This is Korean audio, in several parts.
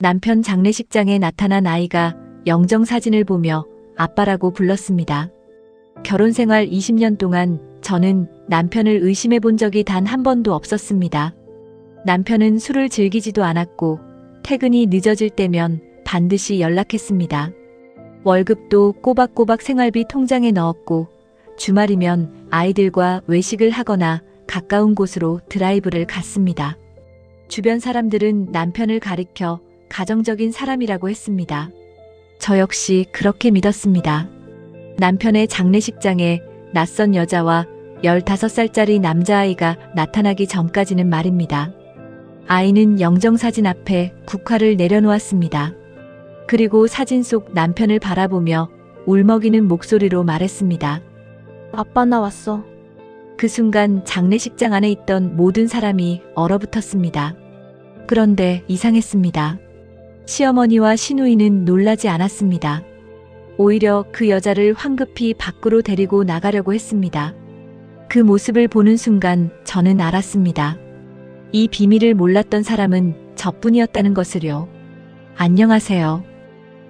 남편 장례식장에 나타난 아이가 영정사진을 보며 아빠라고 불렀습니다. 결혼생활 20년 동안 저는 남편을 의심해 본 적이 단 한 번도 없었습니다. 남편은 술을 즐기지도 않았고 퇴근이 늦어질 때면 반드시 연락했습니다. 월급도 꼬박꼬박 생활비 통장에 넣었고 주말이면 아이들과 외식을 하거나 가까운 곳으로 드라이브를 갔습니다. 주변 사람들은 남편을 가리켜 가정적인 사람이라고 했습니다. 저 역시 그렇게 믿었습니다. 남편의 장례식장에 낯선 여자와 15살짜리 남자아이가 나타나기 전까지는 말입니다. 아이는 영정사진 앞에 국화를 내려놓았습니다. 그리고 사진 속 남편을 바라보며 울먹이는 목소리로 말했습니다. 아빠 나 왔어. 그 순간 장례식장 안에 있던 모든 사람이 얼어붙었습니다. 그런데 이상했습니다. 시어머니와 시누이는 놀라지 않았습니다. 오히려 그 여자를 황급히 밖으로 데리고 나가려고 했습니다. 그 모습을 보는 순간 저는 알았습니다. 이 비밀을 몰랐던 사람은 저뿐이었다는 것을요. 안녕하세요.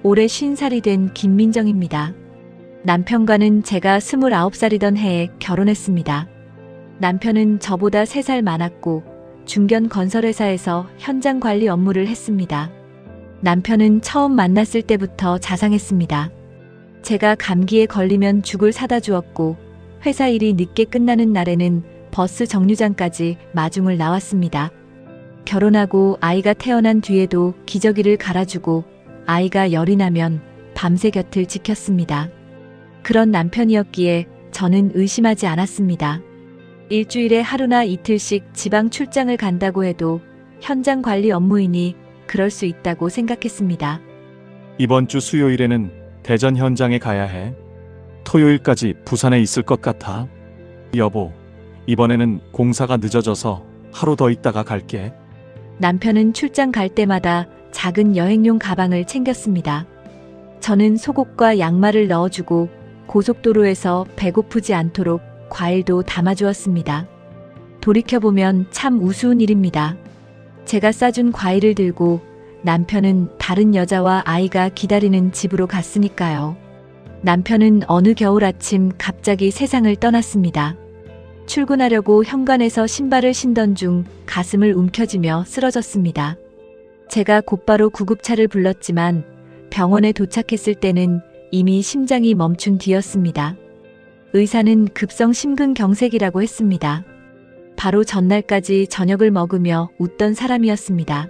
올해 50살이 된 김민정입니다. 남편과는 제가 29살이던 해에 결혼했습니다. 남편은 저보다 3살 많았고 중견 건설회사에서 현장 관리 업무를 했습니다. 남편은 처음 만났을 때부터 자상했습니다. 제가 감기에 걸리면 죽을 사다 주었고 회사 일이 늦게 끝나는 날에는 버스 정류장까지 마중을 나왔습니다. 결혼하고 아이가 태어난 뒤에도 기저귀를 갈아주고 아이가 열이 나면 밤새 곁을 지켰습니다. 그런 남편이었기에 저는 의심하지 않았습니다. 일주일에 하루나 이틀씩 지방 출장을 간다고 해도 현장 관리 업무이니 그럴 수 있다고 생각했습니다. 이번 주 수요일에는 대전 현장에 가야 해. 토요일까지 부산에 있을 것 같아. 여보, 이번에는 공사가 늦어져서 하루 더 있다가 갈게. 남편은 출장 갈 때마다 작은 여행용 가방을 챙겼습니다. 저는 속옷과 양말을 넣어주고 고속도로에서 배고프지 않도록 과일도 담아주었습니다. 돌이켜보면 참 우스운 일입니다. 제가 싸준 과일을 들고 남편은 다른 여자와 아이가 기다리는 집으로 갔으니까요. 남편은 어느 겨울 아침 갑자기 세상을 떠났습니다. 출근하려고 현관에서 신발을 신던 중 가슴을 움켜쥐며 쓰러졌습니다. 제가 곧바로 구급차를 불렀지만 병원에 도착했을 때는 이미 심장이 멈춘 뒤였습니다. 의사는 급성 심근경색이라고 했습니다. 바로 전날까지 저녁을 먹으며 웃던 사람이었습니다.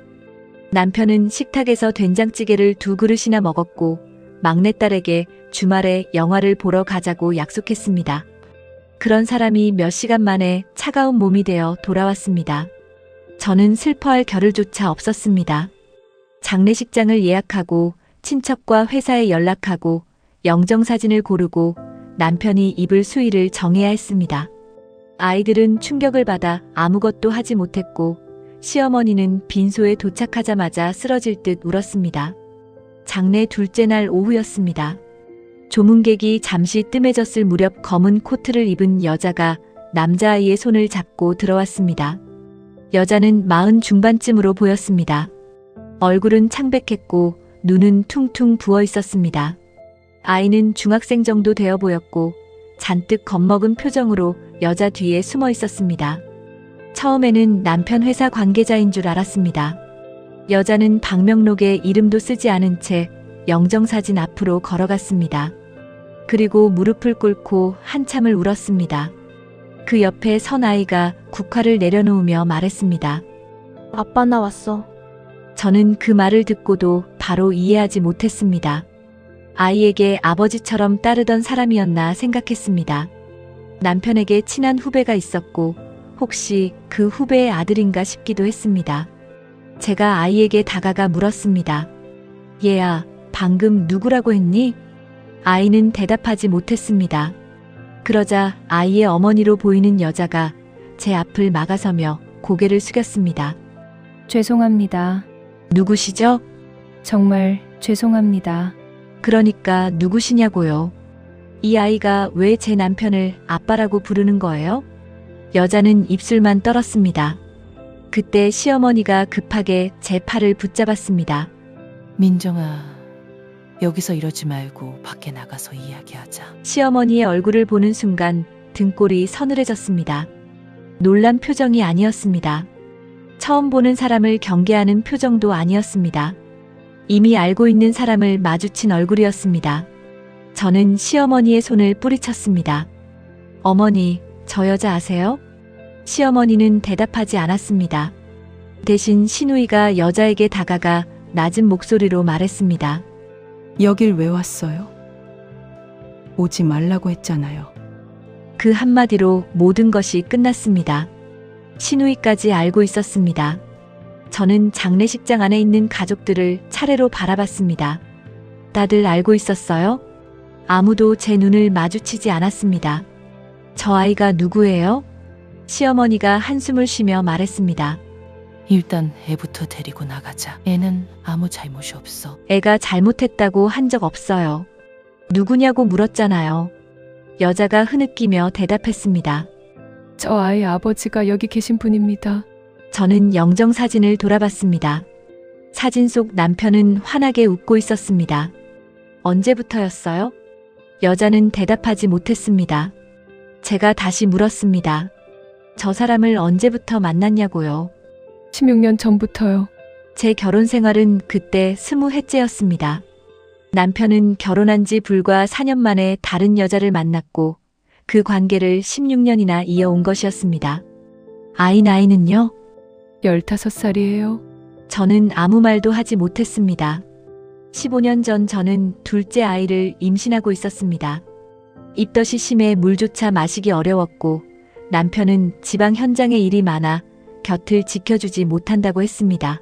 남편은 식탁에서 된장찌개를 2그릇이나 먹었고 막내딸에게 주말에 영화를 보러 가자고 약속했습니다. 그런 사람이 몇 시간 만에 차가운 몸이 되어 돌아왔습니다. 저는 슬퍼할 겨를조차 없었습니다. 장례식장을 예약하고 친척과 회사에 연락하고 영정사진을 고르고 남편이 입을 수의를 정해야 했습니다. 아이들은 충격을 받아 아무것도 하지 못했고 시어머니는 빈소에 도착하자마자 쓰러질 듯 울었습니다. 장례 둘째 날 오후였습니다. 조문객이 잠시 뜸해졌을 무렵 검은 코트를 입은 여자가 남자아이의 손을 잡고 들어왔습니다. 여자는 40 중반쯤으로 보였습니다. 얼굴은 창백했고 눈은 퉁퉁 부어 있었습니다. 아이는 중학생 정도 되어 보였고 잔뜩 겁먹은 표정으로 여자 뒤에 숨어 있었습니다. 처음에는 남편 회사 관계자인 줄 알았습니다. 여자는 방명록에 이름도 쓰지 않은 채 영정사진 앞으로 걸어갔습니다. 그리고 무릎을 꿇고 한참을 울었습니다. 그 옆에 선 아이가 국화를 내려놓으며 말했습니다. 아빠 나 왔어. 저는 그 말을 듣고도 바로 이해하지 못했습니다. 아이에게 아버지처럼 따르던 사람이었나 생각했습니다. 남편에게 친한 후배가 있었고 혹시 그 후배의 아들인가 싶기도 했습니다. 제가 아이에게 다가가 물었습니다. 얘야, 방금 누구라고 했니? 아이는 대답하지 못했습니다. 그러자 아이의 어머니로 보이는 여자가 제 앞을 막아서며 고개를 숙였습니다. 죄송합니다. 누구시죠? 정말 죄송합니다. 그러니까 누구시냐고요? 이 아이가 왜 제 남편을 아빠라고 부르는 거예요? 여자는 입술만 떨었습니다. 그때 시어머니가 급하게 제 팔을 붙잡았습니다. 민정아, 여기서 이러지 말고 밖에 나가서 이야기하자. 시어머니의 얼굴을 보는 순간 등골이 서늘해졌습니다. 놀란 표정이 아니었습니다. 처음 보는 사람을 경계하는 표정도 아니었습니다. 이미 알고 있는 사람을 마주친 얼굴이었습니다. 저는 시어머니의 손을 뿌리쳤습니다. 어머니, 저 여자 아세요? 시어머니는 대답하지 않았습니다. 대신 시누이가 여자에게 다가가 낮은 목소리로 말했습니다. 여길 왜 왔어요? 오지 말라고 했잖아요. 그 한마디로 모든 것이 끝났습니다. 시누이까지 알고 있었습니다. 저는 장례식장 안에 있는 가족들을 차례로 바라봤습니다. 다들 알고 있었어요? 아무도 제 눈을 마주치지 않았습니다. 저 아이가 누구예요? 시어머니가 한숨을 쉬며 말했습니다. 일단 애부터 데리고 나가자. 애는 아무 잘못이 없어. 애가 잘못했다고 한 적 없어요. 누구냐고 물었잖아요. 여자가 흐느끼며 대답했습니다. 저 아이 아버지가 여기 계신 분입니다. 저는 영정사진을 돌아봤습니다. 사진 속 남편은 환하게 웃고 있었습니다. 언제부터였어요? 여자는 대답하지 못했습니다. 제가 다시 물었습니다. 저 사람을 언제부터 만났냐고요. 16년 전부터요. 제 결혼 생활은 그때 20해째였습니다. 남편은 결혼한 지 불과 4년 만에 다른 여자를 만났고 그 관계를 16년이나 이어온 것이었습니다. 아이 나이는요? 15살이에요. 저는 아무 말도 하지 못했습니다. 15년 전 저는 둘째 아이를 임신하고 있었습니다. 입덧이 심해 물조차 마시기 어려웠고 남편은 지방 현장에 일이 많아 곁을 지켜주지 못한다고 했습니다.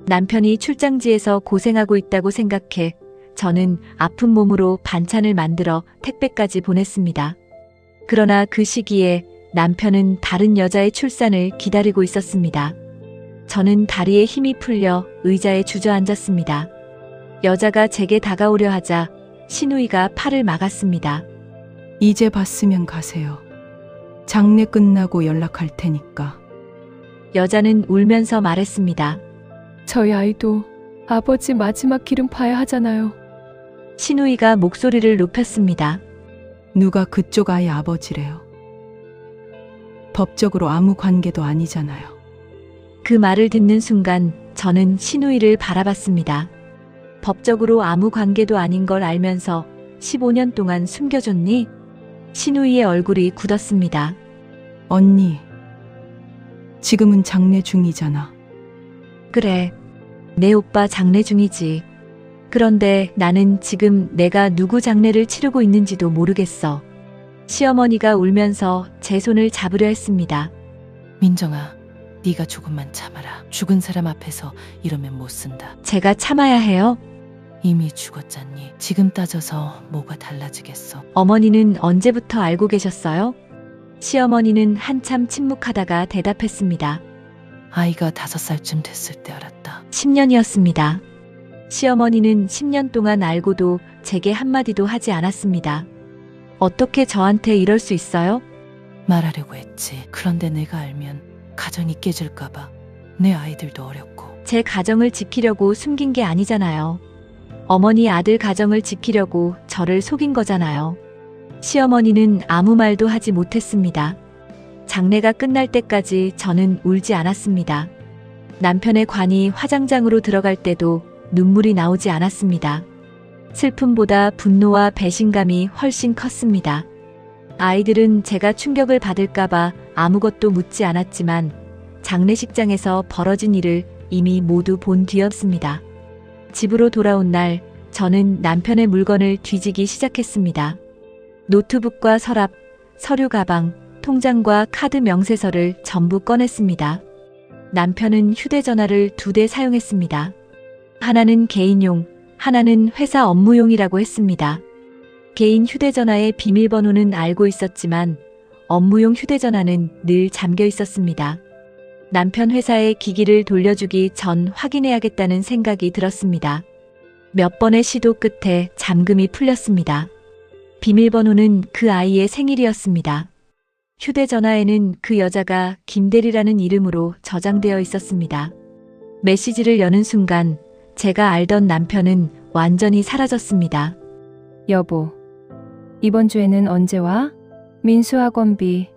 남편이 출장지에서 고생하고 있다고 생각해 저는 아픈 몸으로 반찬을 만들어 택배까지 보냈습니다. 그러나 그 시기에 남편은 다른 여자의 출산을 기다리고 있었습니다. 저는 다리에 힘이 풀려 의자에 주저앉았습니다. 여자가 제게 다가오려 하자 시누이가 팔을 막았습니다. 이제 봤으면 가세요. 장례 끝나고 연락할 테니까. 여자는 울면서 말했습니다. 저희 아이도 아버지 마지막 기름 봐야 하잖아요. 시누이가 목소리를 높였습니다. 누가 그쪽 아이 아버지래요. 법적으로 아무 관계도 아니잖아요. 그 말을 듣는 순간 저는 시누이를 바라봤습니다. 법적으로 아무 관계도 아닌 걸 알면서 15년 동안 숨겨줬니? 시누이의 얼굴이 굳었습니다. 언니, 지금은 장례 중이잖아. 그래, 내 오빠 장례 중이지. 그런데 나는 지금 내가 누구 장례를 치르고 있는지도 모르겠어. 시어머니가 울면서 제 손을 잡으려 했습니다. 민정아, 네가 조금만 참아라. 죽은 사람 앞에서 이러면 못 쓴다. 제가 참아야 해요? 이미 죽었잖니. 지금 따져서 뭐가 달라지겠어. 어머니는 언제부터 알고 계셨어요? 시어머니는 한참 침묵하다가 대답했습니다. 아이가 5살쯤 됐을 때 알았다. 10년이었습니다. 시어머니는 10년 동안 알고도 제게 한마디도 하지 않았습니다. 어떻게 저한테 이럴 수 있어요? 말하려고 했지. 그런데 내가 알면 가정이 깨질까봐. 내 아이들도 어렵고. 제 가정을 지키려고 숨긴 게 아니잖아요. 어머니 아들 가정을 지키려고 저를 속인 거잖아요. 시어머니는 아무 말도 하지 못했습니다. 장례가 끝날 때까지 저는 울지 않았습니다. 남편의 관이 화장장으로 들어갈 때도 눈물이 나오지 않았습니다. 슬픔보다 분노와 배신감이 훨씬 컸습니다. 아이들은 제가 충격을 받을까봐 아무것도 묻지 않았지만 장례식장에서 벌어진 일을 이미 모두 본 뒤였습니다. 집으로 돌아온 날 저는 남편의 물건을 뒤지기 시작했습니다. 노트북과 서랍, 서류 가방, 통장과 카드 명세서를 전부 꺼냈습니다. 남편은 휴대전화를 2대 사용했습니다. 하나는 개인용, 하나는 회사 업무용이라고 했습니다. 개인 휴대전화의 비밀번호는 알고 있었지만 업무용 휴대전화는 늘 잠겨 있었습니다. 남편 회사의 기기를 돌려주기 전 확인해야겠다는 생각이 들었습니다. 몇 번의 시도 끝에 잠금이 풀렸습니다. 비밀번호는 그 아이의 생일이었습니다. 휴대전화에는 그 여자가 김대리라는 이름으로 저장되어 있었습니다. 메시지를 여는 순간 제가 알던 남편은 완전히 사라졌습니다. 여보, 이번 주에는 언제 와? 민수 학원비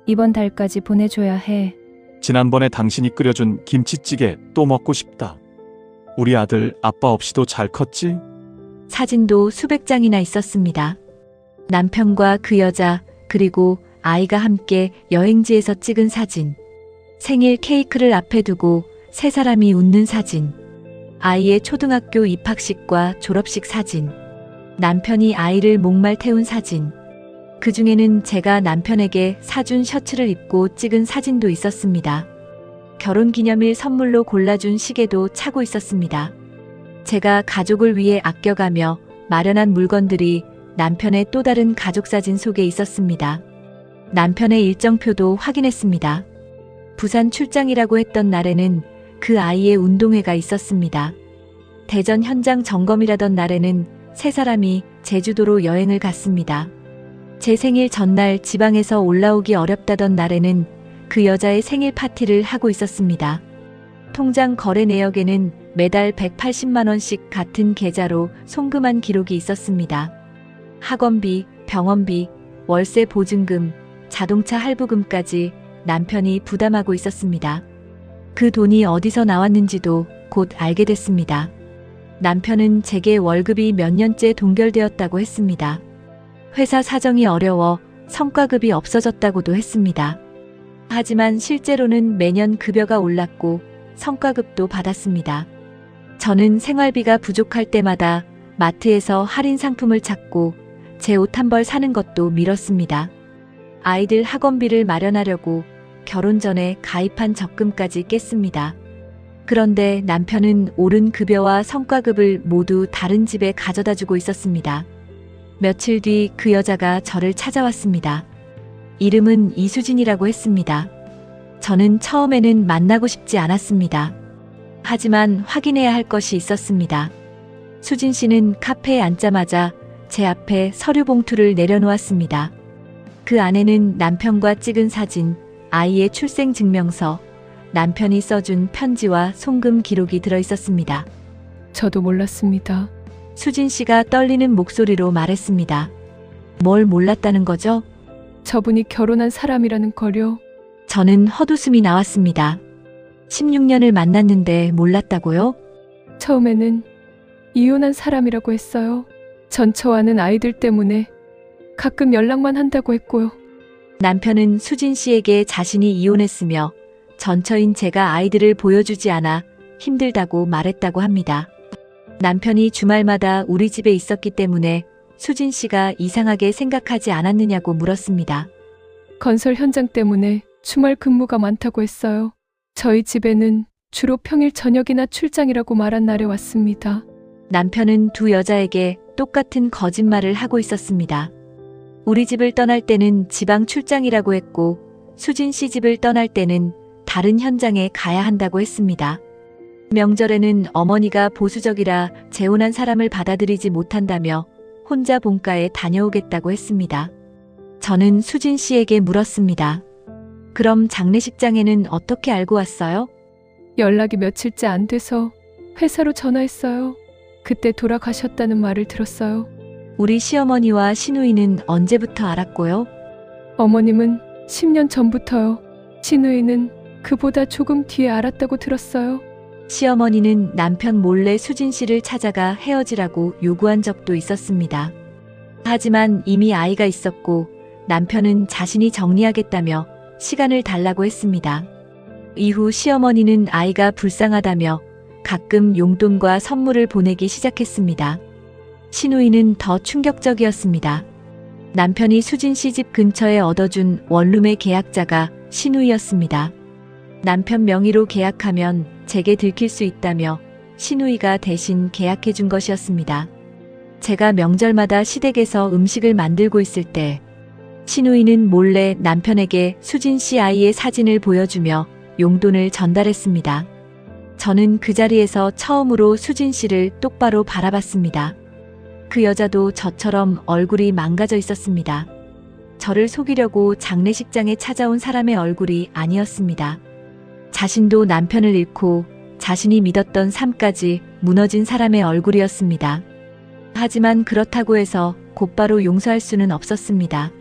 이번 달까지 보내줘야 해. 지난번에 당신이 끓여준 김치찌개 또 먹고 싶다. 우리 아들 아빠 없이도 잘 컸지? 사진도 수백 장이나 있었습니다. 남편과 그 여자, 그리고 아이가 함께 여행지에서 찍은 사진. 생일 케이크를 앞에 두고 세 사람이 웃는 사진. 아이의 초등학교 입학식과 졸업식 사진. 남편이 아이를 목말 태운 사진. 그 중에는 제가 남편에게 사준 셔츠를 입고 찍은 사진도 있었습니다. 결혼 기념일 선물로 골라준 시계도 차고 있었습니다. 제가 가족을 위해 아껴가며 마련한 물건들이 남편의 또 다른 가족 사진 속에 있었습니다. 남편의 일정표도 확인했습니다. 부산 출장이라고 했던 날에는 그 아이의 운동회가 있었습니다. 대전 현장 점검이라던 날에는 세 사람이 제주도로 여행을 갔습니다. 제 생일 전날 지방에서 올라오기 어렵다던 날에는 그 여자의 생일 파티를 하고 있었습니다. 통장 거래 내역에는 매달 180만 원씩 같은 계좌로 송금한 기록이 있었습니다. 학원비, 병원비, 월세 보증금, 자동차 할부금까지 남편이 부담하고 있었습니다. 그 돈이 어디서 나왔는지도 곧 알게 됐습니다. 남편은 제게 월급이 몇 년째 동결되었다고 했습니다. 회사 사정이 어려워 성과급이 없어졌다고도 했습니다. 하지만 실제로는 매년 급여가 올랐고 성과급도 받았습니다. 저는 생활비가 부족할 때마다 마트에서 할인 상품을 찾고 제 옷 한 벌 사는 것도 미뤘습니다. 아이들 학원비를 마련하려고 결혼 전에 가입한 적금까지 깼습니다. 그런데 남편은 오른 급여와 성과급을 모두 다른 집에 가져다 주고 있었습니다. 며칠 뒤 그 여자가 저를 찾아왔습니다. 이름은 이수진이라고 했습니다. 저는 처음에는 만나고 싶지 않았습니다. 하지만 확인해야 할 것이 있었습니다. 수진 씨는 카페에 앉자마자 제 앞에 서류 봉투를 내려놓았습니다. 그 안에는 남편과 찍은 사진, 아이의 출생 증명서, 남편이 써준 편지와 송금 기록이 들어 있었습니다. 저도 몰랐습니다. 수진 씨가 떨리는 목소리로 말했습니다. 뭘 몰랐다는 거죠? 저분이 결혼한 사람이라는 걸요. 저는 헛웃음이 나왔습니다. 16년을 만났는데 몰랐다고요? 처음에는 이혼한 사람이라고 했어요. 전 저와는 아이들 때문에 가끔 연락만 한다고 했고요. 남편은 수진 씨에게 자신이 이혼했으며 전처인 제가 아이들을 보여주지 않아 힘들다고 말했다고 합니다. 남편이 주말마다 우리 집에 있었기 때문에 수진 씨가 이상하게 생각하지 않았느냐고 물었습니다. 건설 현장 때문에 주말 근무가 많다고 했어요. 저희 집에는 주로 평일 저녁이나 출장이라고 말한 날에 왔습니다. 남편은 두 여자에게 똑같은 거짓말을 하고 있었습니다. 우리 집을 떠날 때는 지방 출장이라고 했고 수진 씨 집을 떠날 때는 다른 현장에 가야 한다고 했습니다. 명절에는 어머니가 보수적이라 재혼한 사람을 받아들이지 못한다며 혼자 본가에 다녀오겠다고 했습니다. 저는 수진 씨에게 물었습니다. 그럼 장례식장에는 어떻게 알고 왔어요? 연락이 며칠째 안 돼서 회사로 전화했어요. 그때 돌아가셨다는 말을 들었어요. 우리 시어머니와 시누이는 언제부터 알았고요? 어머님은 10년 전부터요. 시누이는 그보다 조금 뒤에 알았다고 들었어요. 시어머니는 남편 몰래 수진 씨를 찾아가 헤어지라고 요구한 적도 있었습니다. 하지만 이미 아이가 있었고 남편은 자신이 정리하겠다며 시간을 달라고 했습니다. 이후 시어머니는 아이가 불쌍하다며 가끔 용돈과 선물을 보내기 시작했습니다. 시누이는 더 충격적이었습니다. 남편이 수진 씨 집 근처에 얻어준 원룸의 계약자가 시누이였습니다. 남편 명의로 계약하면 제게 들킬 수 있다며 시누이가 대신 계약해준 것이었습니다. 제가 명절마다 시댁에서 음식을 만들고 있을 때 시누이는 몰래 남편에게 수진 씨 아이의 사진을 보여주며 용돈을 전달했습니다. 저는 그 자리에서 처음으로 수진 씨를 똑바로 바라봤습니다. 그 여자도 저처럼 얼굴이 망가져 있었습니다. 저를 속이려고 장례식장에 찾아온 사람의 얼굴이 아니었습니다. 자신도 남편을 잃고 자신이 믿었던 삶까지 무너진 사람의 얼굴이었습니다. 하지만 그렇다고 해서 곧바로 용서할 수는 없었습니다.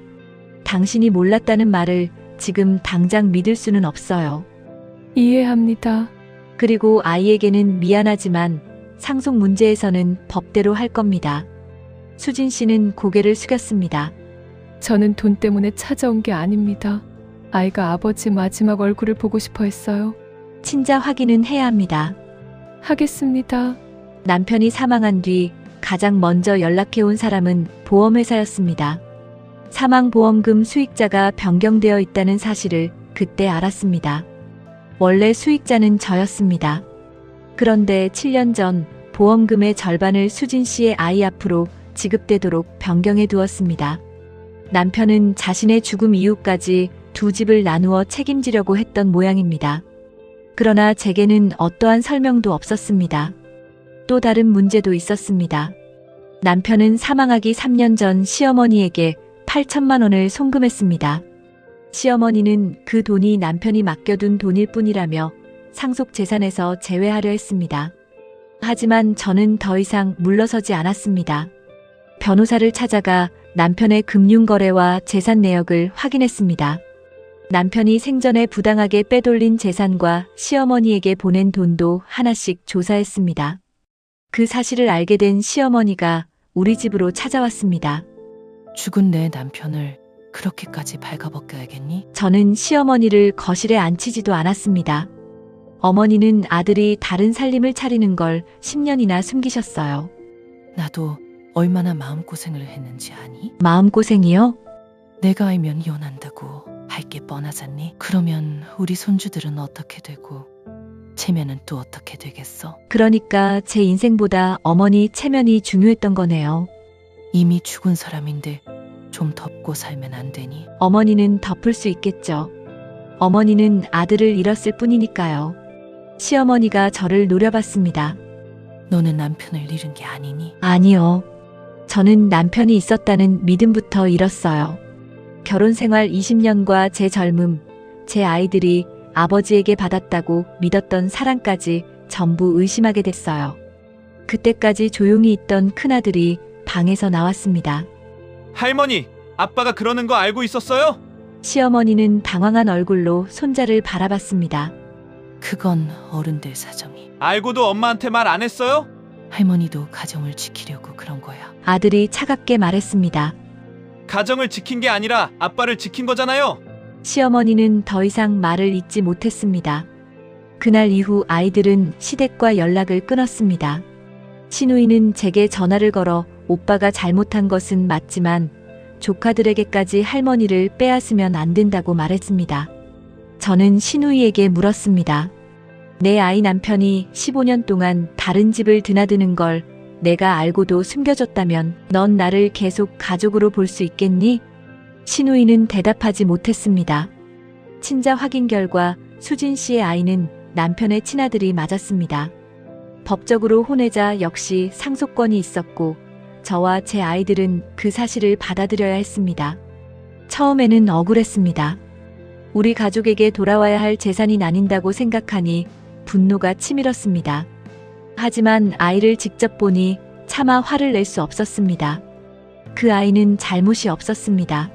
당신이 몰랐다는 말을 지금 당장 믿을 수는 없어요. 이해합니다. 그리고 아이에게는 미안하지만 상속 문제에서는 법대로 할 겁니다. 수진 씨는 고개를 숙였습니다. 저는 돈 때문에 찾아온 게 아닙니다. 아이가 아버지 마지막 얼굴을 보고 싶어 했어요. 친자 확인은 해야 합니다. 하겠습니다. 남편이 사망한 뒤 가장 먼저 연락해온 사람은 보험회사였습니다. 사망보험금 수익자가 변경되어 있다는 사실을 그때 알았습니다. 원래 수익자는 저였습니다. 그런데 7년 전 보험금의 절반을 수진 씨의 아이 앞으로 지급되도록 변경해 두었습니다. 남편은 자신의 죽음 이후까지 두 집을 나누어 책임지려고 했던 모양입니다. 그러나 제게는 어떠한 설명도 없었습니다. 또 다른 문제도 있었습니다. 남편은 사망하기 3년 전 시어머니에게 8천만 원을 송금했습니다. 시어머니는 그 돈이 남편이 맡겨둔 돈일 뿐이라며 상속 재산에서 제외하려 했습니다. 하지만 저는 더 이상 물러서지 않았습니다. 변호사를 찾아가 남편의 금융거래와 재산 내역을 확인했습니다. 남편이 생전에 부당하게 빼돌린 재산과 시어머니에게 보낸 돈도 하나씩 조사했습니다. 그 사실을 알게 된 시어머니가 우리 집으로 찾아왔습니다. 죽은 내 남편을 그렇게까지 발가벗겨야겠니? 저는 시어머니를 거실에 앉히지도 않았습니다. 어머니는 아들이 다른 살림을 차리는 걸 10년이나 숨기셨어요. 나도 얼마나 마음고생을 했는지 아니? 마음고생이요? 내가 알면 이혼한다고 할 게 뻔하잖니? 그러면 우리 손주들은 어떻게 되고 체면은 또 어떻게 되겠어? 그러니까 제 인생보다 어머니 체면이 중요했던 거네요. 이미 죽은 사람인데 좀 덮고 살면 안 되니? 어머니는 덮을 수 있겠죠. 어머니는 아들을 잃었을 뿐이니까요. 시어머니가 저를 노려봤습니다. 너는 남편을 잃은 게 아니니? 아니요. 저는 남편이 있었다는 믿음부터 잃었어요. 결혼 생활 20년과 제 젊음, 제 아이들이 아버지에게 받았다고 믿었던 사랑까지 전부 의심하게 됐어요. 그때까지 조용히 있던 큰아들이 방에서 나왔습니다. 할머니, 아빠가 그러는 거 알고 있었어요? 시어머니는 당황한 얼굴로 손자를 바라봤습니다. 그건 어른들 사정이. 알고도 엄마한테 말 안 했어요? 할머니도 가정을 지키려고 그런 거야. 아들이 차갑게 말했습니다. 가정을 지킨 게 아니라 아빠를 지킨 거잖아요. 시어머니는 더 이상 말을 잇지 못했습니다. 그날 이후 아이들은 시댁과 연락을 끊었습니다. 시누이는 제게 전화를 걸어 오빠가 잘못한 것은 맞지만 조카들에게까지 할머니를 빼앗으면 안 된다고 말했습니다. 저는 시누이에게 물었습니다. 내 아이 남편이 15년 동안 다른 집을 드나드는 걸 내가 알고도 숨겨줬다면 넌 나를 계속 가족으로 볼 수 있겠니? 시누이는 대답하지 못했습니다. 친자 확인 결과 수진 씨의 아이는 남편의 친아들이 맞았습니다. 법적으로 혼외자 역시 상속권이 있었고 저와 제 아이들은 그 사실을 받아들여야 했습니다. 처음에는 억울했습니다. 우리 가족에게 돌아와야 할 재산이 나뉜다고 생각하니 분노가 치밀었습니다. 하지만 아이를 직접 보니 차마 화를 낼 수 없었습니다. 그 아이는 잘못이 없었습니다.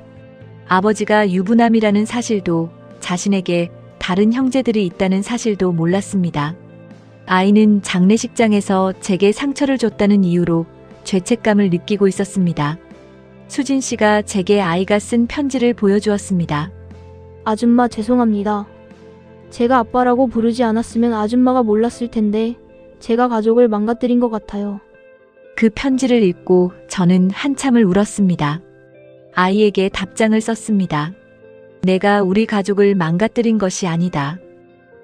아버지가 유부남이라는 사실도 자신에게 다른 형제들이 있다는 사실도 몰랐습니다. 아이는 장례식장에서 제게 상처를 줬다는 이유로 죄책감을 느끼고 있었습니다. 수진 씨가 제게 아이가 쓴 편지를 보여주었습니다. 아줌마 죄송합니다. 제가 아빠라고 부르지 않았으면 아줌마가 몰랐을 텐데 제가 가족을 망가뜨린 것 같아요. 그 편지를 읽고 저는 한참을 울었습니다. 아이에게 답장을 썼습니다. 내가 우리 가족을 망가뜨린 것이 아니다.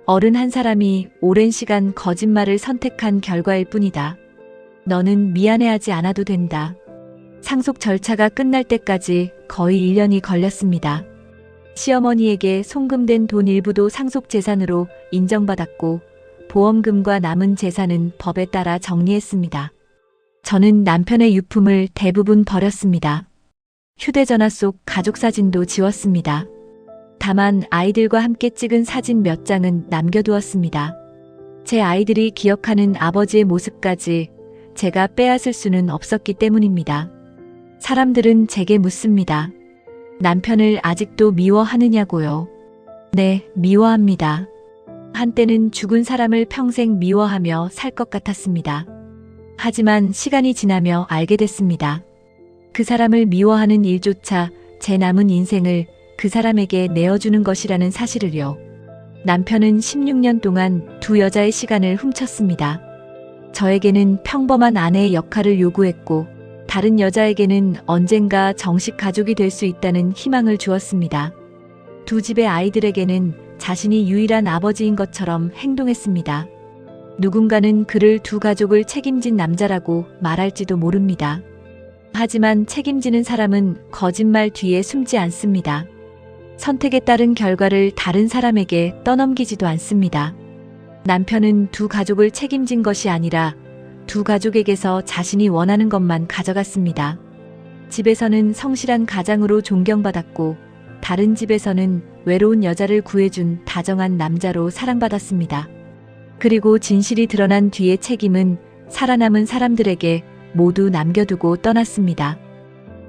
어른 한 사람이 오랜 시간 거짓말을 선택한 결과일 뿐이다. 너는 미안해하지 않아도 된다. 상속 절차가 끝날 때까지 거의 1년이 걸렸습니다. 시어머니에게 송금된 돈 일부도 상속 재산으로 인정받았고 보험금과 남은 재산은 법에 따라 정리했습니다. 저는 남편의 유품을 대부분 버렸습니다. 휴대전화 속 가족 사진도 지웠습니다. 다만 아이들과 함께 찍은 사진 몇 장은 남겨두었습니다. 제 아이들이 기억하는 아버지의 모습까지 제가 빼앗을 수는 없었기 때문입니다. 사람들은 제게 묻습니다. 남편을 아직도 미워하느냐고요. 네, 미워합니다. 한때는 죽은 사람을 평생 미워하며 살 것 같았습니다. 하지만 시간이 지나며 알게 됐습니다. 그 사람을 미워하는 일조차 제 남은 인생을 그 사람에게 내어주는 것이라는 사실을요. 남편은 16년 동안 두 여자의 시간을 훔쳤습니다. 저에게는 평범한 아내의 역할을 요구했고 다른 여자에게는 언젠가 정식 가족이 될 수 있다는 희망을 주었습니다. 두 집의 아이들에게는 자신이 유일한 아버지인 것처럼 행동했습니다. 누군가는 그를 두 가족을 책임진 남자라고 말할지도 모릅니다. 하지만 책임지는 사람은 거짓말 뒤에 숨지 않습니다. 선택에 따른 결과를 다른 사람에게 떠넘기지도 않습니다. 남편은 두 가족을 책임진 것이 아니라 두 가족에게서 자신이 원하는 것만 가져갔습니다. 집에서는 성실한 가장으로 존경받았고 다른 집에서는 외로운 여자를 구해준 다정한 남자로 사랑받았습니다. 그리고 진실이 드러난 뒤의 책임은 살아남은 사람들에게 모두 남겨두고 떠났습니다.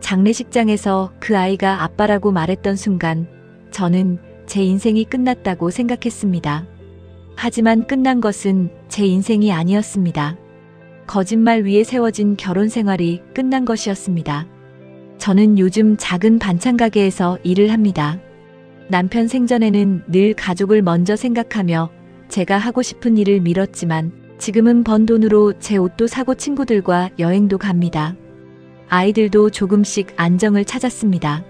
장례식장에서 그 아이가 아빠라고 말했던 순간 저는 제 인생이 끝났다고 생각했습니다. 하지만 끝난 것은 제 인생이 아니었습니다. 거짓말 위에 세워진 결혼 생활이 끝난 것이었습니다. 저는 요즘 작은 반찬 가게에서 일을 합니다. 남편 생전에는 늘 가족을 먼저 생각하며 제가 하고 싶은 일을 미뤘지만 지금은 번 돈으로 제 옷도 사고 친구들과 여행도 갑니다. 아이들도 조금씩 안정을 찾았습니다.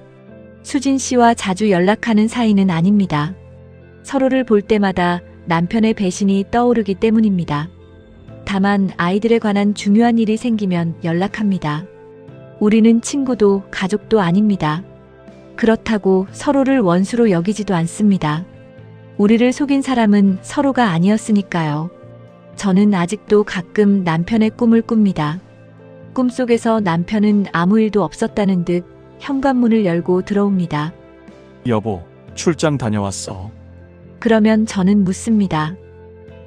수진 씨와 자주 연락하는 사이는 아닙니다. 서로를 볼 때마다 남편의 배신이 떠오르기 때문입니다. 다만 아이들에 관한 중요한 일이 생기면 연락합니다. 우리는 친구도 가족도 아닙니다. 그렇다고 서로를 원수로 여기지도 않습니다. 우리를 속인 사람은 서로가 아니었으니까요. 저는 아직도 가끔 남편의 꿈을 꿉니다. 꿈속에서 남편은 아무 일도 없었다는 듯 현관문을 열고 들어옵니다. 여보, 출장 다녀왔어. 그러면 저는 묻습니다.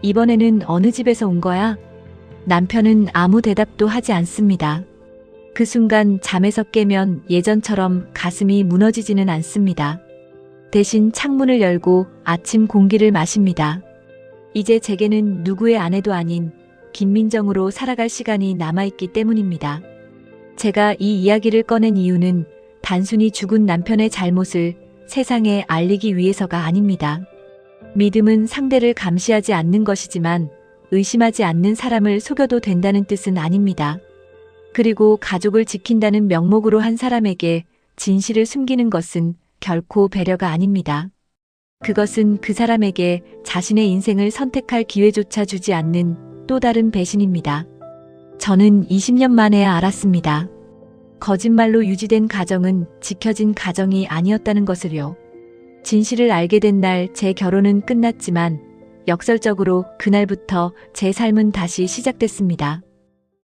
이번에는 어느 집에서 온 거야? 남편은 아무 대답도 하지 않습니다. 그 순간 잠에서 깨면 예전처럼 가슴이 무너지지는 않습니다. 대신 창문을 열고 아침 공기를 마십니다. 이제 제게는 누구의 아내도 아닌 김민정으로 살아갈 시간이 남아있기 때문입니다. 제가 이 이야기를 꺼낸 이유는 단순히 죽은 남편의 잘못을 세상에 알리기 위해서가 아닙니다. 믿음은 상대를 감시하지 않는 것이지만 의심하지 않는 사람을 속여도 된다는 뜻은 아닙니다. 그리고 가족을 지킨다는 명목으로 한 사람에게 진실을 숨기는 것은 결코 배려가 아닙니다. 그것은 그 사람에게 자신의 인생을 선택할 기회조차 주지 않는 또 다른 배신입니다. 저는 20년 만에야 알았습니다. 거짓말로 유지된 가정은 지켜진 가정이 아니었다는 것을요. 진실을 알게 된 날 제 결혼은 끝났지만 역설적으로 그날부터 제 삶은 다시 시작됐습니다.